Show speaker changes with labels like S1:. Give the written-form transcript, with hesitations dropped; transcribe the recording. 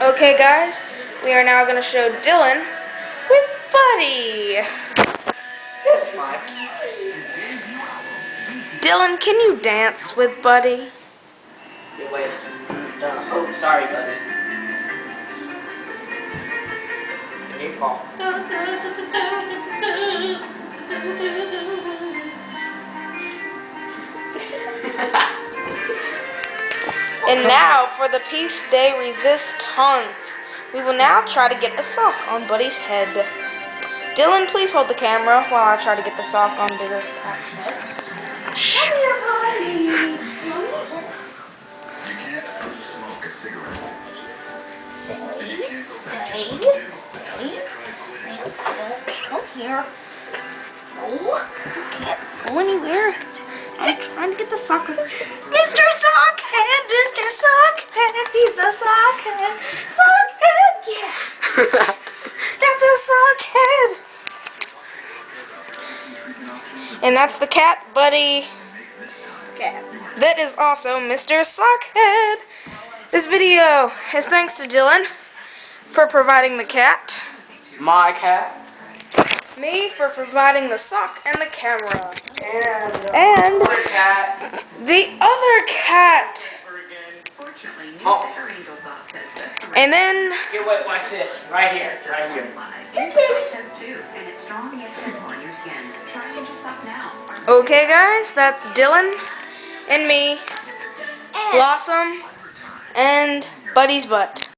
S1: Okay, guys, we are now going to show Dylan with Buddy.
S2: That's fine.
S1: Dylan, can you dance with Buddy?
S2: Wait. Oh, sorry, buddy. Give me a call.
S1: And now for the Peace Day Resistance. We will now try to get the sock on Buddy's head. Dylan, please hold the camera while I try to get the sock on the cat's head. Shh.
S3: Come here, Buddy. Come here. Oh, you can't go anywhere. I'm trying to get the sock. Mr. Sockhead, Mr. Sockhead, he's a sockhead. Sockhead, yeah. That's a sockhead.
S1: And that's the cat, Buddy.
S3: Cat.
S1: That is also Mr. Sockhead. This video is thanks to Dylan for providing the cat.
S2: My cat.
S1: Me for providing the sock and the camera.
S2: And other cat.
S1: The other cat.
S2: Oh.
S1: And then
S2: Here, wait, watch this. Right here. Right here.
S1: okay, guys, that's Dylan and me, Blossom, and Buddy's butt.